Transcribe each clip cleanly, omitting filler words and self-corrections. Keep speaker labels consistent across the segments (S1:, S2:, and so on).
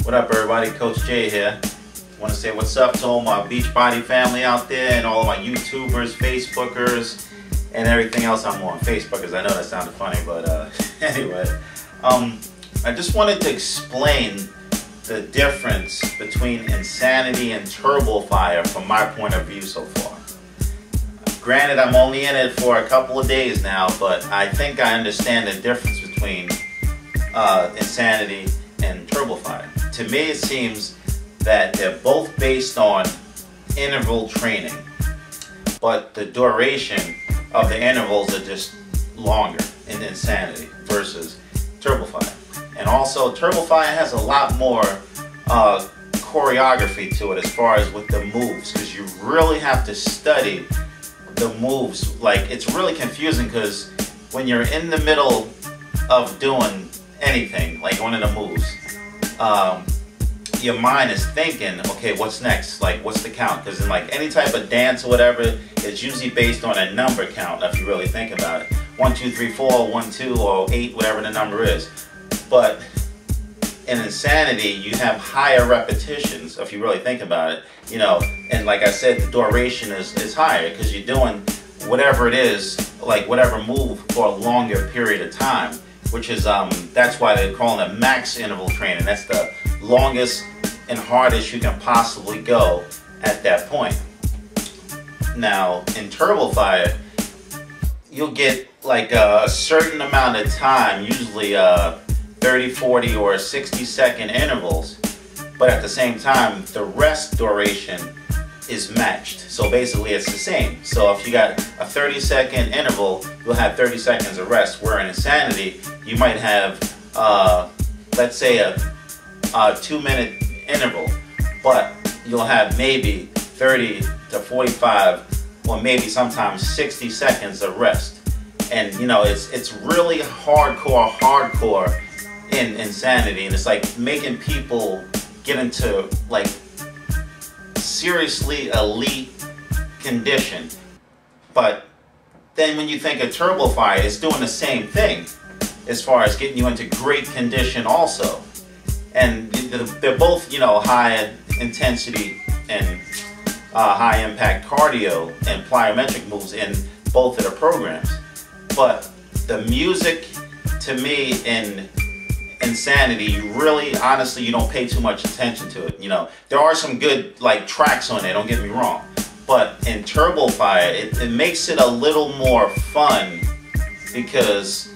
S1: What up, everybody? Coach Jay here. Want to say what's up to all my Beachbody family out there and all of my YouTubers, Facebookers, and everything else. I'm on Facebookers. I know that sounded funny, but anyway. I just wanted to explain the difference between Insanity and Turbofire from my point of view so far. Granted, I'm only in it for a couple of days now, but I think I understand the difference between Insanity and Turbofire. To me, it seems that they're both based on interval training, but the duration of the intervals are just longer in Insanity versus Turbofire. And also, Turbofire has a lot more choreography to it as far as with the moves, because you really have to study the moves. Like, it's really confusing because when you're in the middle of doing anything, like one of the moves, your mind is thinking, okay, what's next? Like, what's the count? Because in like any type of dance or whatever, it's usually based on a number count if you really think about it. 1, 2, 3, 4, 1, 2, or 8, whatever the number is. But in Insanity, you have higher repetitions if you really think about it. You know, and like I said, the duration is higher because you're doing whatever it is, like whatever move for a longer period of time, which is, that's why they're calling it max interval training. That's the longest and hardest you can possibly go at that point. Now, in Turbofire, you'll get like a certain amount of time, usually 30, 40, or 60-second intervals, but at the same time, the rest duration is matched. So basically, it's the same. So if you got a 30-second interval, you'll have 30 seconds of rest, where in Insanity, you might have, let's say, a 2-minute interval, but you'll have maybe 30 to 45, or maybe sometimes 60 seconds of rest. And you know, it's really hardcore in Insanity, and it's like making people get into like seriously elite condition. But then when you think of Turbofire, it's doing the same thing as far as getting you into great condition also. And they're both, you know, high intensity and high impact cardio and plyometric moves in both of the programs. But the music, to me, in Insanity, you really, honestly, you don't pay too much attention to it. You know, there are some good like tracks on there, don't get me wrong, but in Turbofire, it makes it a little more fun because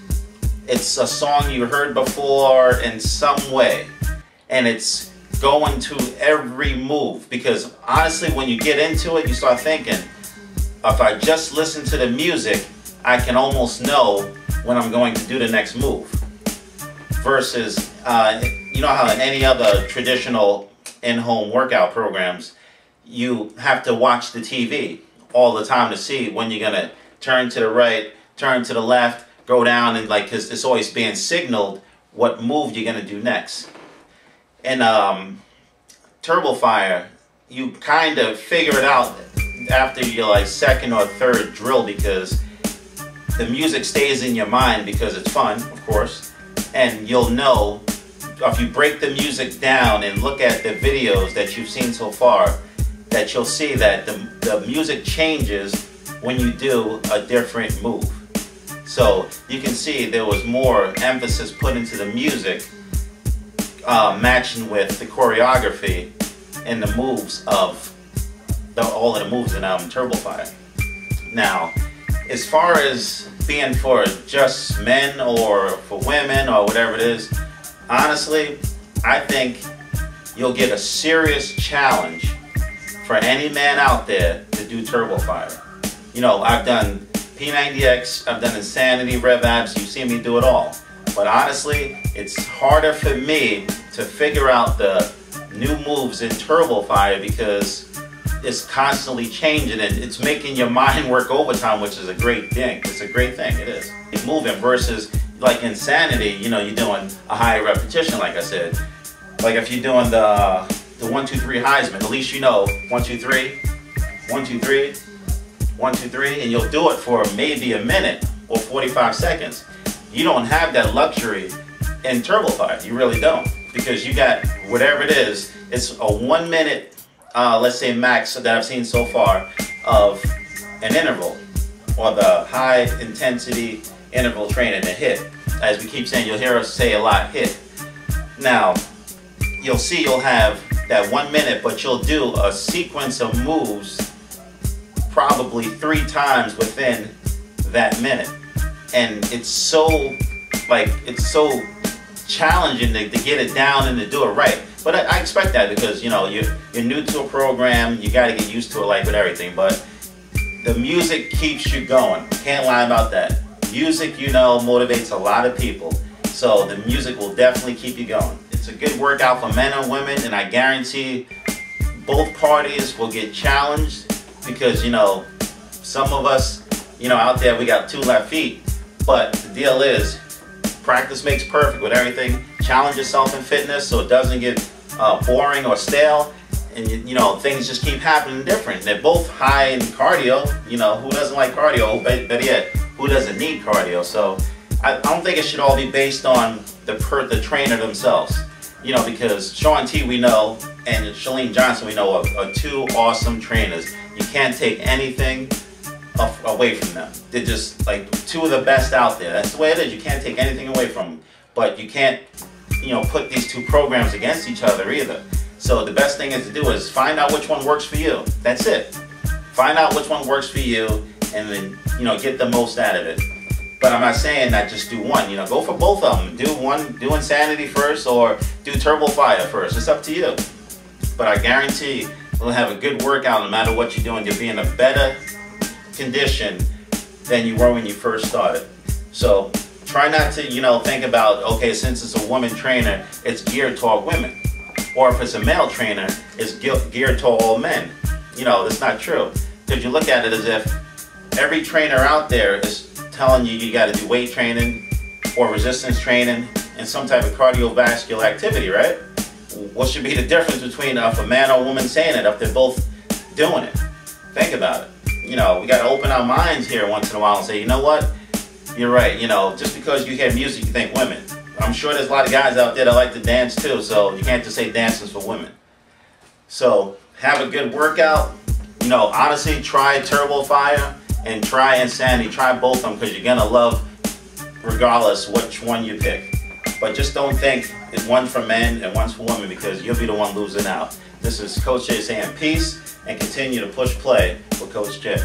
S1: it's a song you heard before in some way, and it's going to every move. Because honestly, when you get into it, you start thinking, if I just listen to the music, I can almost know when I'm going to do the next move. Versus, you know how in any other traditional in-home workout programs, you have to watch the TV all the time to see when you're going to turn to the right, turn to the left, go down, and like, cause it's always being signaled what move you're going to do next. In Turbofire, you kind of figure it out after your like second or third drill, because the music stays in your mind because it's fun, of course. And you'll know, if you break the music down and look at the videos that you've seen so far, that you'll see that the music changes when you do a different move. So you can see there was more emphasis put into the music, matching with the choreography and the moves of all of the moves in Turbofire. Now, as far as being for just men or for women or whatever it is, honestly, I think you'll get a serious challenge for any man out there to do Turbofire. You know, I've done P90X, I've done Insanity, Rev Abs, you've seen me do it all. But honestly, it's harder for me to figure out the new moves in Turbofire because it's constantly changing, and it's making your mind work overtime, which is a great thing. It's a great thing, it is. It's moving versus like Insanity, you know, you're doing a higher repetition, like I said. Like if you're doing the 1, 2, 3 Heisman, at least you know 1, 2, 3, 1, 2, 3, 1, 2, 3, and you'll do it for maybe a minute or 45 seconds. You don't have that luxury in Turbofire, you really don't. because you got whatever it is. It's a 1 minute, let's say max that I've seen so far of an interval, or the high intensity interval training, a HIIT. As we keep saying, you'll hear us say a lot, HIIT. Now, you'll see you'll have that 1 minute, but you'll do a sequence of moves probably 3 times within that minute. And it's so challenging to get it down and to do it right. But I expect that because, you know, you're new to a program, you got to get used to it like with everything. But the music keeps you going. Can't lie about that. Music, you know, motivates a lot of people. So the music will definitely keep you going. It's a good workout for men and women, and I guarantee both parties will get challenged because, you know, some of us, you know, out there, we got 2 left feet. But the deal is, practice makes perfect with everything. Challenge yourself in fitness so it doesn't get boring or stale. And, you know, things just keep happening different. They're both high in cardio. You know, who doesn't like cardio? Better yet, who doesn't need cardio? So I don't think it should all be based on the trainer themselves. You know, because Shaun T, we know, and Chalene Johnson, we know, are 2 awesome trainers. You can't take anything away from them. They're just like 2 of the best out there. That's the way it is. You can't take anything away from them. But you can't, you know, put these 2 programs against each other either. So the best thing is to do is find out which one works for you. That's it. Find out which one works for you, and then, you know, get the most out of it. But I'm not saying that just do one. You know, go for both of them. Do Insanity first, or do Turbo Fire first. It's up to you. But I guarantee you'll have a good workout no matter what you're doing. You'll be in a better condition than you were when you first started. So try not to, you know, think about, okay, since it's a woman trainer, it's geared toward women. Or if it's a male trainer, it's geared to all men. You know, that's not true. Because you look at it as if every trainer out there is telling you got to do weight training or resistance training and some type of cardiovascular activity, right? What should be the difference between if a man or a woman saying it if they're both doing it? Think about it. You know, we got to open our minds here once in a while and say, you know what? You're right. You know, just because you hear music, you think women. I'm sure there's a lot of guys out there that like to dance too, so you can't just say dancing's for women. So have a good workout. You know, honestly, try Turbo Fire and try Insanity. Try both of them because you're gonna love regardless which one you pick. But just don't think it's one for men and one's for women, because you'll be the one losing out. This is Coach J saying peace, and continue to push play with Coach J.